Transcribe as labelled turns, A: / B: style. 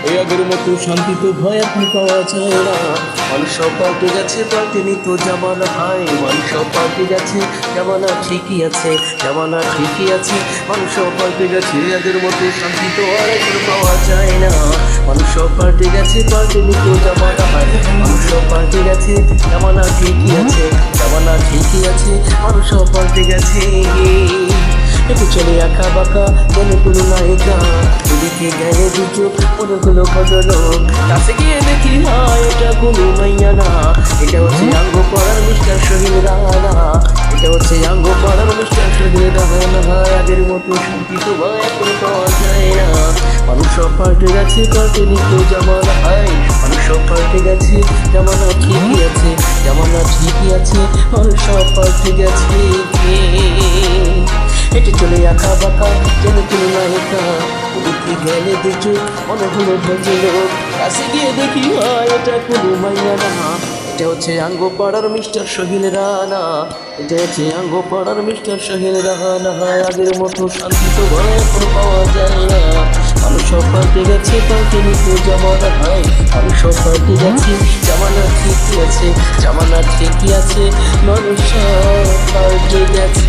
A: এই আগের মতো শান্তি তো ভয় এখন পাওয়া যায় না। মানুষ সব পাল্টে গেছে, পাল্টেনি তো জামানা ভাই। মানুষ সব পাল্টে গেছে, জামানা ঠিকই আছে, জামানা ঠিকই আছে। মানুষ সব পাল্টে গেছে, আগের মতো শান্তি তো আর এখন পাওয়া যায় না। মানুষ সব পাল্টে গেছে, পাল্টেনি তো জামানা ভাই। মানুষ সব পাল্টে গেছে, জামানা ঠিকই আছে, জামানা ঠিকই আছে। মানুষ সব পাল্টে গেছে। একটু চলে আঁকা বাঁকা অনেকগুলো নায়িকা, এদিকে গেলে দুচোখ অনেকগুলো ভদ্রলোক। কাছে গিয়ে দেখি ভাই এটা কোনো মাইয়া না, এটা হচ্ছে আঙ্গ পড়ার মিস্টার শহীদ রানা। এটা হচ্ছে আঙ্গ পড়ার মিস্টার শহীদ রানা। আগের মতো শান্তি তো ভাই এখন পাওয়া যায় না। মানুষ সব পাল্টে গেছে, পাল্টেনি তো জামানা ভাই। মানুষ সব পাল্টে গেছে, জামানা ঠিকই আছে, জামানা ঠিকই আছে। মানুষ সব পাল্টে গেছে। হেঁটে চলে আঁকা বাঁকা যেন কোনো নায়িকা, ওদিকে গেলে দেখছো অনেকগুলো ভদ্রলোক। কাছে গিয়ে দেখি ভাই এটা কোনো মাইয়া না, এটা হচ্ছে আঙ্গ পাড়ার মিস্টার সোহেল রানা। এটা হচ্ছে আঙ্গ পাড়ার মিস্টার সোহেল রানা। আগের মতো শান্তি তো ভাই এখন পাওয়া যায় না। মানুষ সব পাল্টে গেছে, পাল্টেনি তো জামানা ভাই। মানুষ সব পাল্টে গেছে, জামানা ঠিকই আছে, জামানা ঠিকই আছে। মানুষ সব পাল্টে গেছে।